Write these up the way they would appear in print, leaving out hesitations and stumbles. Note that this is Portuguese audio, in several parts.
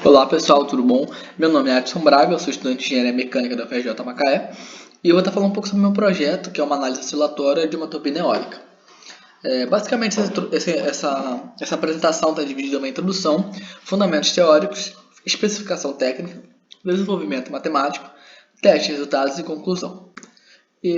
Olá pessoal, tudo bom? Meu nome é Adson Braga, eu sou estudante de Engenharia Mecânica da UFRJ Macaé e eu vou estar falando um pouco sobre o meu projeto, que é uma análise oscilatória de uma turbina eólica. Basicamente, essa apresentação está dividida em uma introdução, fundamentos teóricos, especificação técnica, desenvolvimento matemático, teste, resultados e conclusão.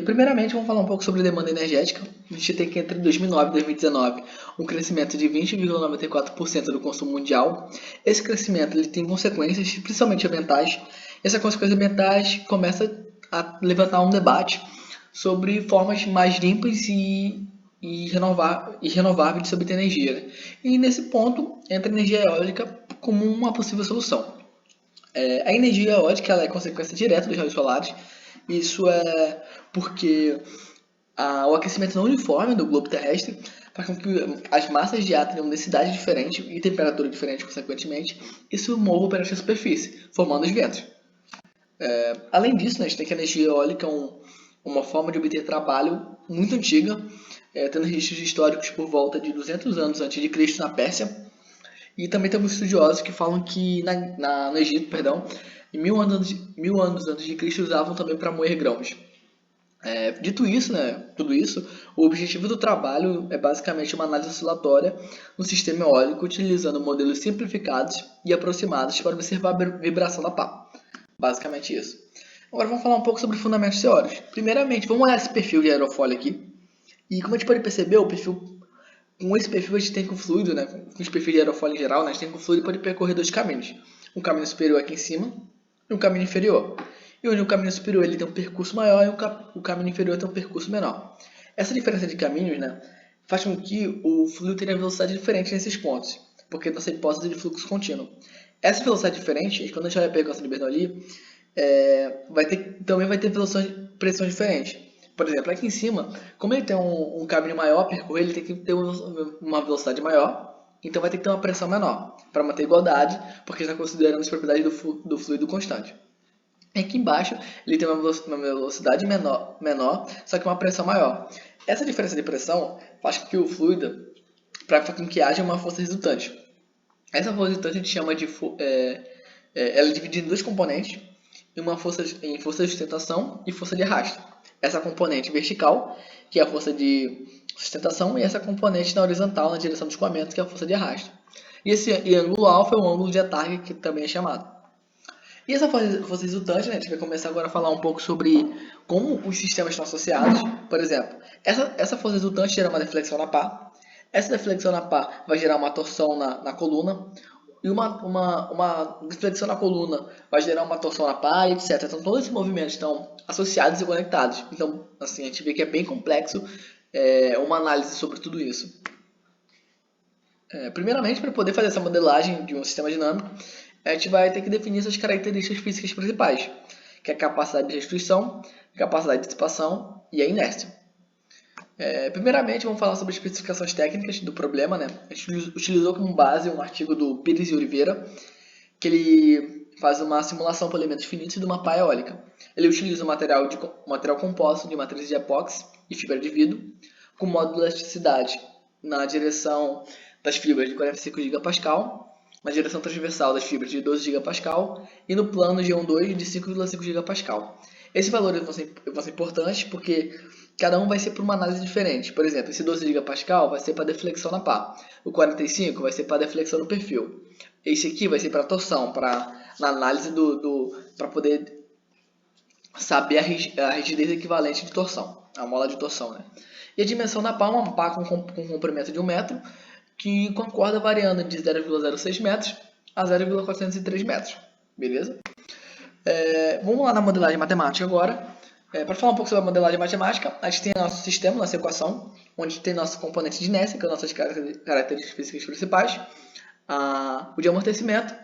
Primeiramente, vamos falar um pouco sobre demanda energética. A gente tem que entre 2009 e 2019 um crescimento de 20,94% do consumo mundial. Esse crescimento ele tem consequências, principalmente ambientais. Essas consequências ambientais começam a levantar um debate sobre formas mais limpas e renováveis de se obter energia. Né? E nesse ponto entra a energia eólica como uma possível solução. A energia eólica ela é consequência direta dos raios solares. Isso é porque o aquecimento não uniforme do globo terrestre faz com que as massas de ar tenham densidade diferente e temperatura diferente, consequentemente, isso mova perante a superfície, formando os ventos. Além disso, né, a gente tem que a energia eólica é uma forma de obter trabalho muito antiga, tendo registros históricos por volta de 200 anos antes de Cristo na Pérsia. E também temos estudiosos que falam que no Egito, perdão, em 1000 anos antes de Cristo usavam também para moer grãos. Dito isso, né, tudo isso, o objetivo do trabalho é basicamente uma análise oscilatória no sistema eólico utilizando modelos simplificados e aproximados para observar a vibração da pá. Basicamente isso. Agora vamos falar um pouco sobre fundamentos teóricos. Primeiramente, vamos olhar esse perfil de aerofólio aqui. E como a gente pode perceber, com esse perfil a gente tem que o fluido, né, com esse perfil de aerofólio em geral, né, a gente tem que o fluido pode percorrer dois caminhos. Um caminho superior aqui em cima e um caminho inferior. E onde o caminho superior ele tem um percurso maior e o caminho inferior tem um percurso menor. Essa diferença de caminhos, né, faz com que o fluido tenha velocidade diferente nesses pontos, porque nossa hipótese de fluxo contínuo. Essa velocidade diferente, quando a gente olha a percussão de Bernoulli, também vai ter pressão diferente. Por exemplo, aqui em cima, como ele tem um caminho maior a percorrer, ele tem que ter uma velocidade maior, então vai ter que ter uma pressão menor, para manter igualdade, porque está considerando as propriedades do fluido constante. Aqui embaixo, ele tem uma velocidade menor, só que uma pressão maior. Essa diferença de pressão faz com que o fluido, para que haja uma força resultante. Essa força resultante a gente chama de... ela é dividida em dois componentes, em força de sustentação e força de arrasto. Essa componente vertical, que é a força de sustentação, e essa componente na horizontal, na direção do escoamento, que é a força de arrasto. E esse ângulo alfa é o ângulo de atarque, que também é chamado. E essa força resultante, né, a gente vai começar agora a falar um pouco sobre como os sistemas estão associados. Por exemplo, essa força resultante gera uma deflexão na pá. Essa deflexão na pá vai gerar uma torção na coluna. E uma deflexão na coluna vai gerar uma torção na pá, etc. Então, todos esses movimentos estão associados e conectados. Então, assim, a gente vê que é bem complexo uma análise sobre tudo isso. Primeiramente, para poder fazer essa modelagem de um sistema dinâmico, a gente vai ter que definir essas características físicas principais, que é a capacidade de restituição, a capacidade de dissipação e a inércia. Primeiramente, vamos falar sobre as especificações técnicas do problema. Né? A gente utilizou como base um artigo do Pires e Oliveira, que ele faz uma simulação por elementos finitos de uma pá eólica. Ele utiliza um material composto de matriz de epóxi e fibra de vidro, com módulo de elasticidade na direção das fibras de 45 GPa, na direção transversal das fibras de 12 GPa e no plano G12 de 5,5 GPa. Esses valores vão ser importantes porque cada um vai ser para uma análise diferente. Por exemplo, esse 12 GPa vai ser para deflexão na pá, o 45 vai ser para deflexão no perfil. Esse aqui vai ser para torção, na análise para poder saber a rigidez equivalente de torção, a mola de torção. Né? E a dimensão da pá é uma pá com comprimento de 1 metro, que com a corda variando de 0,06 metros a 0,403 metros. Beleza? Vamos lá na modelagem matemática agora. Para falar um pouco sobre a modelagem matemática, a gente tem nosso sistema, nossa equação, onde tem nosso componente de inércia, que são nossas características físicas principais, o de amortecimento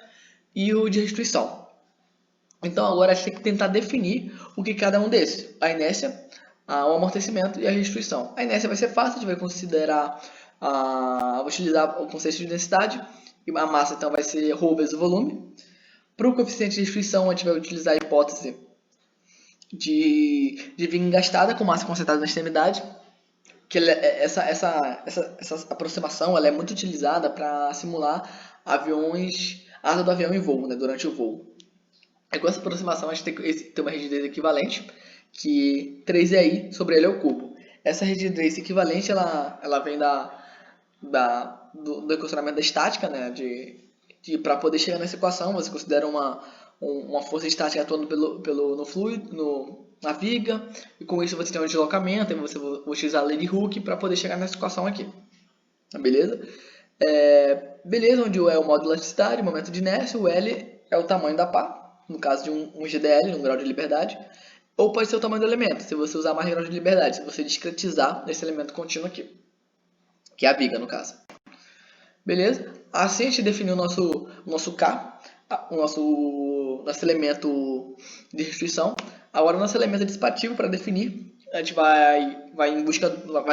e o de restituição. Então agora a gente tem que tentar definir o que cada um desses, a inércia, o amortecimento e a restituição. A inércia vai ser fácil, a gente vai considerar, vou utilizar o conceito de densidade, e a massa então vai ser ρ vezes o volume. Para o coeficiente de restituição a gente vai utilizar a hipótese de vir engastada com massa concentrada na extremidade, que essa aproximação ela é muito utilizada para simular aviões asa do avião em voo, né, durante o voo. Com essa aproximação, a gente tem uma rigidez equivalente, que 3i sobre L ao cubo. Essa rigidez equivalente, ela vem do equacionamento da estática, né? Para poder chegar nessa equação, você considera uma força estática atuando no fluido, na viga, e com isso você tem um deslocamento, e você vai utilizar a lei de Hooke para poder chegar nessa equação aqui. Beleza? Beleza, onde o E é o modo de elasticidade, o momento de inércia, o L é o tamanho da pá, no caso de um GDL, um grau de liberdade, ou pode ser o tamanho do elemento, se você usar mais grau de liberdade, se você discretizar esse elemento contínuo aqui, que é a viga, no caso. Beleza? Assim a gente definiu o nosso K, o nosso elemento de restrição. Agora o nosso elemento dissipativo para definir, a gente vai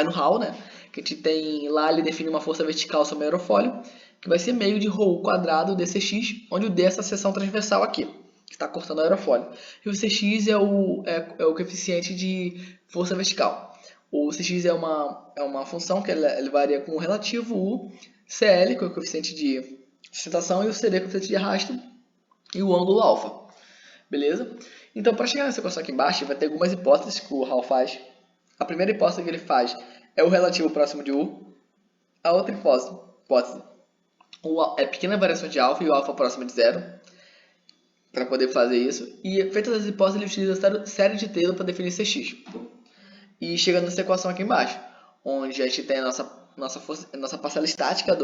no Hall, né? Que a gente tem lá, ele define uma força vertical sobre o aerofólio, que vai ser meio de ρ quadrado dCx, onde o D é essa seção transversal aqui, que está cortando o aerofólio. E o Cx é o coeficiente de força vertical. O Cx é uma função que ele varia com o relativo U, CL, que é o coeficiente de sustentação, e o CD, que é o coeficiente de arrasto, e o ângulo alfa. Beleza? Então, para chegar nessa equação aqui embaixo, vai ter algumas hipóteses que o Hall faz. A primeira hipótese que ele faz é o relativo próximo de U. A outra hipótese é pequena variação de alfa e o alfa próximo de zero, para poder fazer isso. E, feitas as hipóteses, ele utiliza a série de Taylor para definir Cx. E chegando nessa equação aqui embaixo, onde a gente tem a nossa parcela estática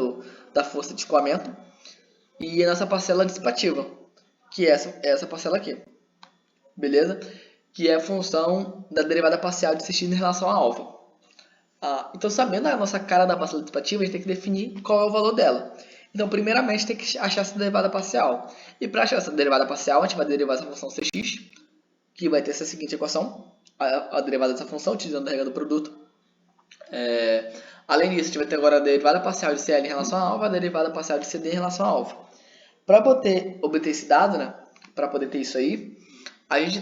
da força de escoamento e a nossa parcela dissipativa, que é essa parcela aqui. Beleza? Que é a função da derivada parcial de Cx em relação a alfa. Então, sabendo a nossa cara da parcela dissipativa, a gente tem que definir qual é o valor dela. Então, primeiramente, tem que achar essa derivada parcial. E para achar essa derivada parcial, a gente vai derivar essa função Cx, que vai ter essa seguinte equação, a derivada dessa função, utilizando a regra do produto. Além disso, a gente vai ter agora a derivada parcial de Cl em relação a alfa, a derivada parcial de Cd em relação a alfa. Para obter esse dado, né, para poder ter isso aí, a gente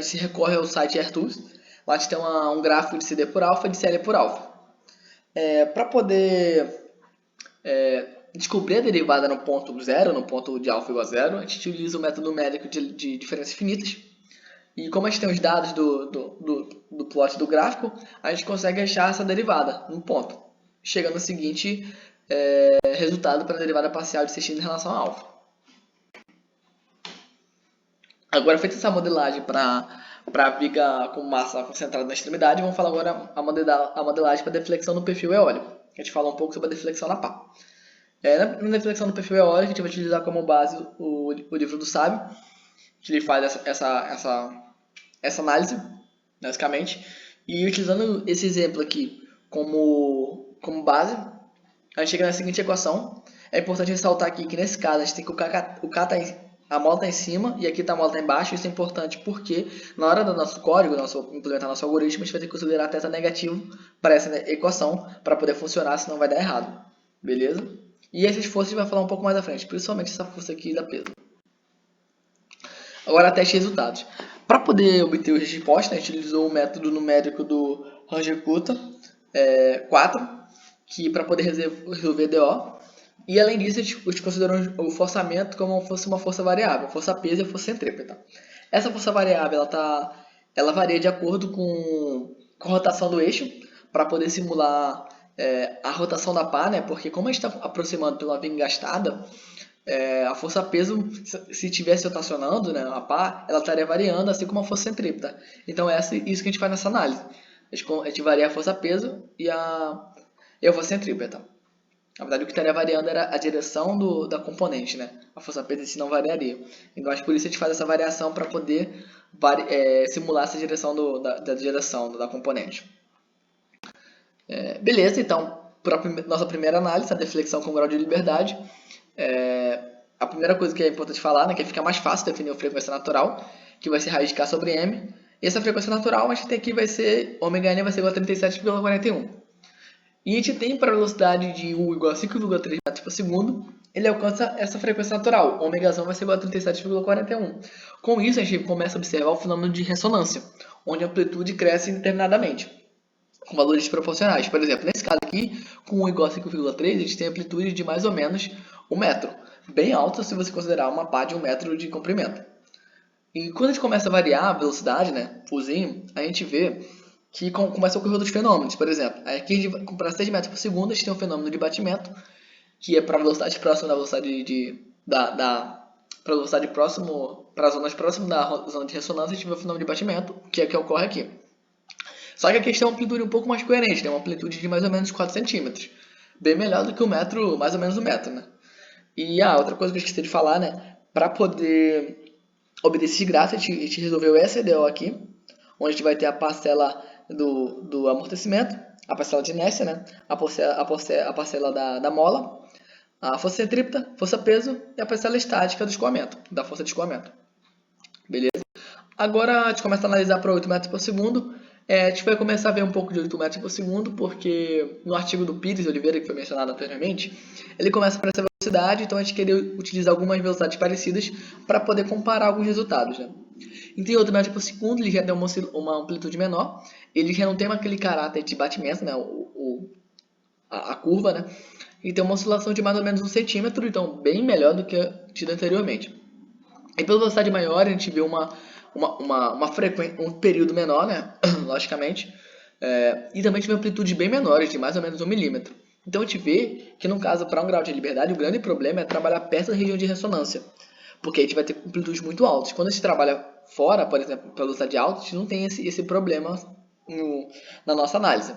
se recorre ao site AirTools. Lá a gente tem um gráfico de CD por alfa e de Cl por alfa. Para poder descobrir a derivada no ponto zero, no ponto de alfa igual a zero, a gente utiliza o método numérico de diferenças finitas. E como a gente tem os dados do plot do gráfico, a gente consegue achar essa derivada no ponto, chegando no seguinte resultado para a derivada parcial de Cx em relação a alfa. Agora, feita essa modelagem para a viga com massa concentrada na extremidade, vamos falar agora a modelagem para deflexão no perfil eólico. A gente fala um pouco sobre a deflexão na pá. Na deflexão do perfil eólico, a gente vai utilizar como base o livro do sábio, que ele faz essa análise, basicamente. E utilizando esse exemplo aqui como base, a gente chega na seguinte equação. É importante ressaltar aqui que nesse caso a gente tem que a mola está em cima e aqui a mola está embaixo. Isso é importante porque na hora do nosso código, implementar nosso algoritmo, a gente vai ter que considerar θ negativo para essa equação para poder funcionar, senão vai dar errado. Beleza? E essas forças a gente vai falar um pouco mais à frente, principalmente essa força aqui da peso. Agora, teste de resultados. Para poder obter as respostas, a gente utilizou o método numérico do Runge-Kutta 4, que para poder resolver DO. E além disso, a gente considerou o forçamento como se fosse uma força variável, força peso e força centrípeta. Essa força variável ela varia de acordo com a rotação do eixo, para poder simular a rotação da pá, né? Porque como a gente está aproximando pela via engastada, a força peso, se estivesse rotacionando, né, a pá, ela estaria variando, assim como a força centrípeta. Então é isso que a gente faz nessa análise. A gente varia a força peso e a força centrípeta. Na verdade, o que estaria variando era a direção da componente, né? A força peso em si não variaria. Então, acho que por isso a gente faz essa variação para poder simular essa direção da direção da componente. Beleza, então, para nossa primeira análise, a deflexão com grau de liberdade. A primeira coisa que é importante falar, né, que fica mais fácil definir a frequência natural, que vai ser raiz de K sobre M. E essa frequência natural, a gente tem aqui, vai ser ômega-n vai ser igual a 37,41. E a gente tem para a velocidade de U igual a 5,3 metros por segundo, ele alcança essa frequência natural, ômega vai ser igual a 37,41. Com isso, a gente começa a observar o fenômeno de ressonância, onde a amplitude cresce indeterminadamente. com valores proporcionais. Por exemplo, nesse caso aqui, com 1 igual a 5,3, a gente tem amplitude de mais ou menos 1 metro. Bem alta se você considerar uma pá de 1 metro de comprimento. E quando a gente começa a variar a velocidade, né, fuzinho, a gente vê que começa a ocorrer outros fenômenos. Por exemplo, aqui para 6 metros por segundo, a gente tem um fenômeno de batimento, que é para velocidade próxima da velocidade para velocidade próximo, para zonas próximas da zona de ressonância, a gente vê o fenômeno de batimento, que é o que ocorre aqui. Só que a questão é uma amplitude um pouco mais coerente, tem uma amplitude de mais ou menos 4 centímetros. Bem melhor do que o metro, mais ou menos 1 metro, né? E outra coisa que eu esqueci de falar, né? Para poder obter esses gráficos, a gente resolveu essa EDO aqui, onde a gente vai ter a parcela do amortecimento, a parcela de inércia, né? A parcela da mola, a força centrípeta, força peso e a parcela estática do escoamento, da força de escoamento. Beleza? Agora a gente começa a analisar para 8 metros por segundo. A gente vai começar a ver um pouco de 8 metros por segundo, porque no artigo do Pires Oliveira, que foi mencionado anteriormente, ele começa por essa velocidade, então a gente queria utilizar algumas velocidades parecidas para poder comparar alguns resultados. Né? Então, em 8 metros por segundo, ele já tem uma amplitude menor, ele já não tem aquele caráter de batimento, né? A curva, né? E tem uma oscilação de mais ou menos 1 centímetro, então bem melhor do que tido anteriormente. E pela velocidade maior, a gente vê uma frequência, um período menor, né? Logicamente. E também tive amplitudes bem menores, de mais ou menos 1 milímetro. Então a gente vê que no caso, para um grau de liberdade, o grande problema é trabalhar perto da região de ressonância. Porque a gente vai ter amplitudes muito altas. Quando a gente trabalha fora, por exemplo, pela velocidade alta, a gente não tem esse problema na nossa análise.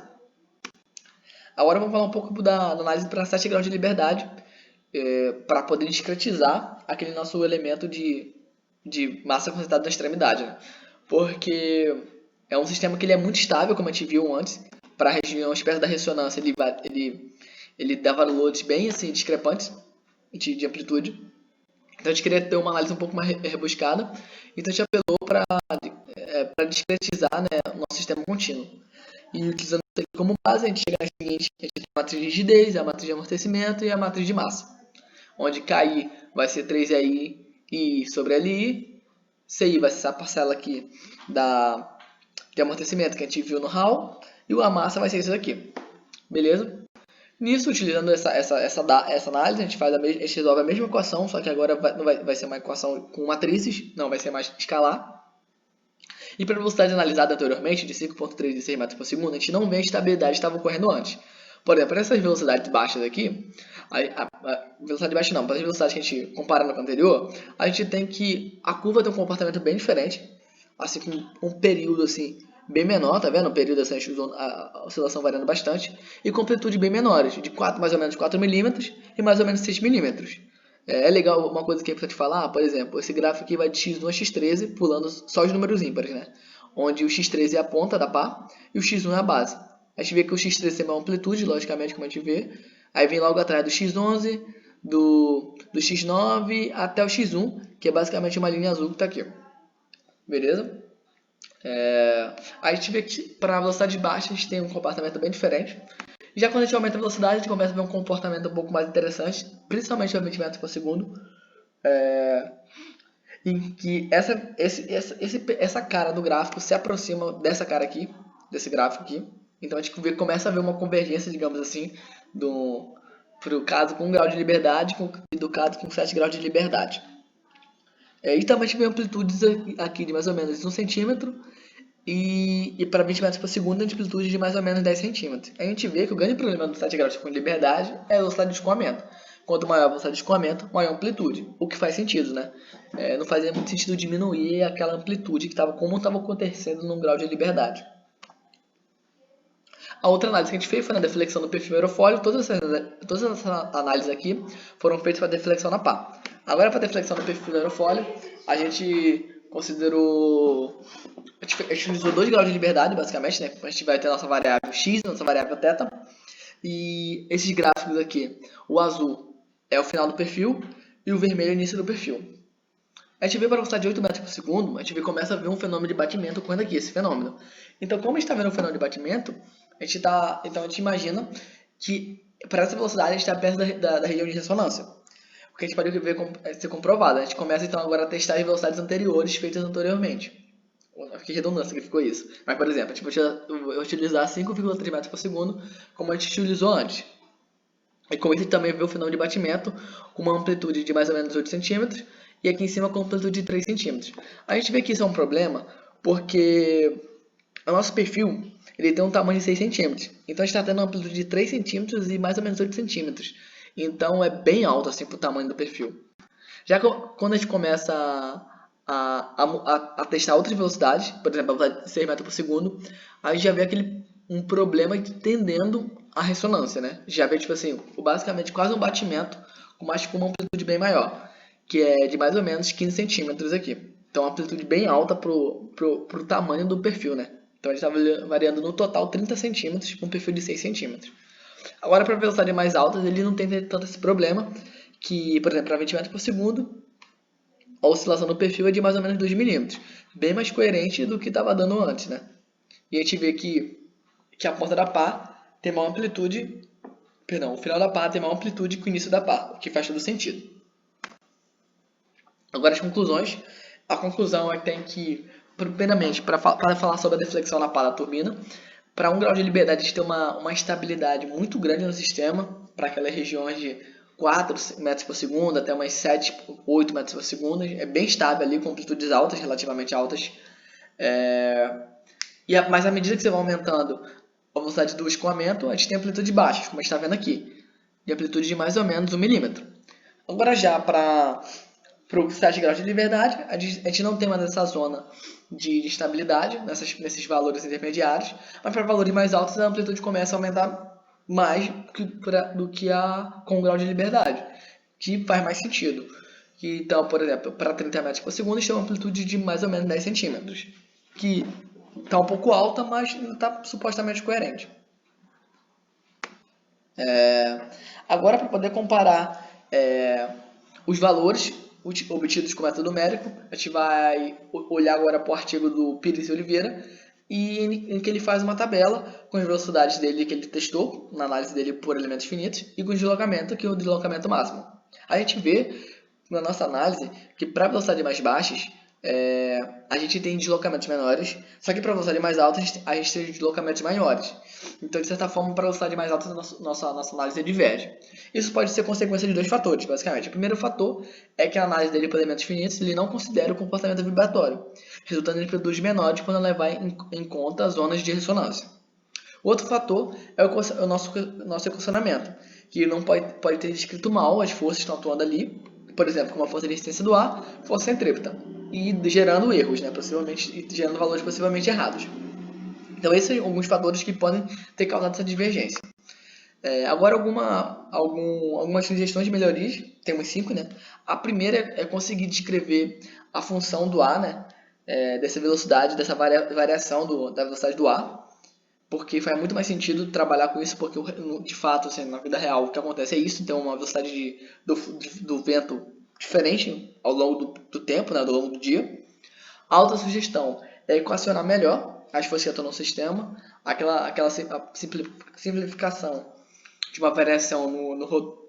Agora vamos falar um pouco da análise para 7 graus de liberdade, para poder discretizar aquele nosso elemento de massa concentrada na extremidade. Né? Porque é um sistema que ele é muito estável, como a gente viu antes. Para a região perto da ressonância, ele dá valores bem assim, discrepantes de amplitude. Então a gente queria ter uma análise um pouco mais rebuscada. Então a gente apelou para discretizar, né, o nosso sistema contínuo. E utilizando isso aqui como base, a gente chega na seguinte: a gente tem a matriz de rigidez, a matriz de amortecimento e a matriz de massa. Onde KI vai ser 3I I sobre LI, CI vai ser essa parcela aqui de amortecimento que a gente viu no Hall, e a massa vai ser isso aqui. Beleza? Nisso, utilizando essa análise, a gente resolve a mesma equação, só que agora não vai ser uma equação com matrizes, não, vai ser mais escalar. E para a velocidade analisada anteriormente, de 5.36 metros por segundo, a gente não vê a estabilidade que estava ocorrendo antes. Por exemplo, para essas velocidades baixas aqui, a velocidade baixa não, para as velocidades que a gente compara com a anterior, a gente tem que a curva tem um comportamento bem diferente, assim com um período assim bem menor, tá vendo? O período assim, a oscilação variando bastante, e com amplitude bem menores, de mais ou menos 4 milímetros e mais ou menos 6 milímetros. É legal uma coisa que é importante falar, por exemplo, esse gráfico aqui vai de x1 a x13, pulando só os números ímpares, né? Onde o x13 é a ponta da pá e o x1 é a base. A gente vê que o x13 tem uma amplitude, logicamente, como a gente vê. Aí vem logo atrás do x11, do x9 até o x1, que é basicamente uma linha azul que está aqui. Beleza? A gente vê que para a velocidade baixa a gente tem um comportamento bem diferente. Já quando a gente aumenta a velocidade, a gente começa a ver um comportamento um pouco mais interessante, principalmente a 20 metros por segundo. Em que essa cara do gráfico se aproxima dessa cara aqui, desse gráfico aqui. Então a gente começa a ver uma convergência, digamos assim, pro caso com 1 grau de liberdade e do caso com 7 graus de liberdade. E também a gente vê amplitudes aqui de mais ou menos 1 centímetro e para 20 metros por segundo a amplitude de mais ou menos 10 centímetros. A gente vê que o grande problema do 7 graus com liberdade é a velocidade de escoamento. Quanto maior a velocidade de escoamento, maior a amplitude, o que faz sentido, né? Não fazia muito sentido diminuir aquela amplitude que como estava acontecendo num grau de liberdade. A outra análise que a gente fez foi na deflexão do perfil aerofólio. Todas essas análises aqui foram feitas para deflexão na pá. Agora, para deflexão do perfil aerofólio, a gente considerou... A gente utilizou 2 graus de liberdade, basicamente, né? A gente vai ter a nossa variável x, nossa variável θ. E esses gráficos aqui, o azul é o final do perfil e o vermelho é o início do perfil. A gente vê para a velocidade de 8 metros por segundo, a gente começa a ver um fenômeno de batimento ocorrendo aqui, esse fenômeno. Então, como a gente está vendo um fenômeno de batimento, a gente imagina que para essa velocidade a gente está perto da região de ressonância. O que a gente pode ver ser comprovado. A gente começa então agora a testar as velocidades anteriores feitas anteriormente. Que redundância que ficou isso. Mas, por exemplo, tipo, eu utilizar 5,3 metros por segundo, como a gente utilizou antes. E com isso também vê o final de batimento com uma amplitude de mais ou menos 8 centímetros e aqui em cima com amplitude de 3 centímetros. A gente vê que isso é um problema porque o nosso perfil ele tem um tamanho de 6 centímetros. Então a gente está tendo uma amplitude de 3 centímetros e mais ou menos 8 centímetros. Então é bem alto assim para o tamanho do perfil. Já que quando a gente começa a testar outras velocidades, por exemplo, a velocidade de 6 metros por segundo, a gente já vê um problema tendendo à ressonância, né? Já vê, tipo assim, basicamente quase um batimento, mas com uma amplitude bem maior, que é de mais ou menos 15 centímetros aqui. Então, uma amplitude bem alta pro tamanho do perfil, né? Então, a gente está variando no total 30 centímetros com um perfil de 6 centímetros. Agora, para velocidades mais altas, ele não tem tanto esse problema, que, por exemplo, para 20 metros por segundo, a oscilação do perfil é de mais ou menos 2 milímetros. Bem mais coerente do que estava dando antes, né? E a gente vê que a ponta da pá tem maior amplitude, perdão, o final da pá tem maior amplitude que o início da pá, o que faz todo sentido. Agora as conclusões. A conclusão é que tem que, primeiramente, para falar sobre a deflexão na pá da turbina, para 1 grau de liberdade a gente tem uma estabilidade muito grande no sistema, para aquelas regiões de 4 metros por segundo até umas 7, 8 metros por segundo. É bem estável ali, com amplitudes altas, relativamente altas. Mas à medida que você vai aumentando a velocidade do escoamento, a gente tem amplitude baixas, como a gente está vendo aqui, de amplitude de mais ou menos 1 milímetro. Agora já para o 7 graus de liberdade, a gente não tem mais essa zona de estabilidade nesses valores intermediários, mas para valores mais altos a amplitude começa a aumentar mais do que com o grau de liberdade, que faz mais sentido. Então, por exemplo, para 30 metros por segundo, a gente tem uma amplitude de mais ou menos 10 centímetros, que está um pouco alta, mas está supostamente coerente. Agora, para poder comparar os valores obtidos com o método numérico, a gente vai olhar agora para o artigo do Pires e Oliveira, em que ele faz uma tabela com as velocidades dele que ele testou, na análise dele por elementos finitos, e com o deslocamento, que é o deslocamento máximo. A gente vê, na nossa análise, que para velocidades mais baixas, a gente tem deslocamentos menores, só que para velocidade mais alta a gente tem deslocamentos maiores. Então, de certa forma, para velocidade mais alta, nossa análise diverge. Isso pode ser consequência de 2 fatores, basicamente. O primeiro fator é que a análise dele por elementos finitos ele não considera o comportamento vibratório, resultando em amplitudes menores quando levar em conta as zonas de ressonância. O outro fator é o nosso equacionamento, que não pode ter descrito mal as forças que estão atuando ali, por exemplo, como a força de resistência do ar, força centrípeta, e gerando erros, né, possivelmente, gerando valores possivelmente errados. Então, esses são alguns fatores que podem ter causado essa divergência. Agora, algumas sugestões de melhorias, temos 5, né? A primeira é conseguir descrever a função do ar, né? Dessa velocidade, dessa variação da velocidade do ar, porque faz muito mais sentido trabalhar com isso, porque de fato, assim, na vida real, o que acontece é isso, tem uma velocidade do vento diferente ao longo do tempo, né, ao longo do dia. A outra sugestão é equacionar melhor as forças que atuam no sistema, aquela simplificação de uma variação no rotor,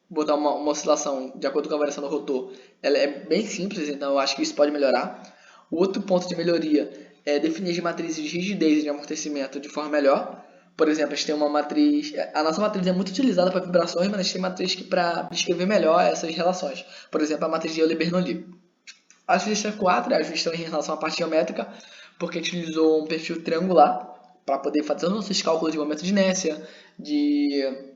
botar uma oscilação de acordo com a variação do rotor, ela é bem simples, então eu acho que isso pode melhorar. O outro ponto de melhoria é definir as matrizes de rigidez e de amortecimento de forma melhor. Por exemplo, a gente tem uma matriz... A nossa matriz é muito utilizada para vibrações, mas a gente tem matriz para descrever melhor essas relações. Por exemplo, a matriz de Euler-Bernoulli. A sugestão 4 é a sugestão em relação à parte geométrica, porque a gente utilizou um perfil triangular para poder fazer os nossos cálculos de momento de inércia, de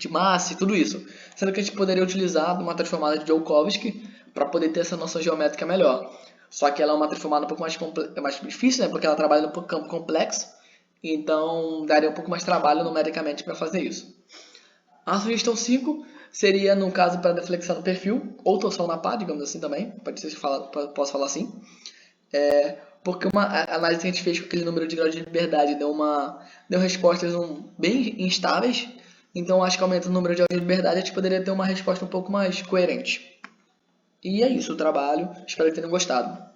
massa e tudo isso. Sendo que a gente poderia utilizar uma transformada de Joukowski para poder ter essa noção geométrica melhor. Só que ela é uma transformada um pouco mais difícil, né? Porque ela trabalha no campo complexo, então daria um pouco mais trabalho numericamente para fazer isso. A sugestão 5 seria, no caso, para deflexão do perfil, ou torção na pá, digamos assim também, pode ser que posso falar assim. Porque a análise que a gente fez com aquele número de graus de liberdade deu respostas bem instáveis, então acho que aumentando o número de graus de liberdade a gente poderia ter uma resposta um pouco mais coerente. E é isso o trabalho, espero que tenham gostado.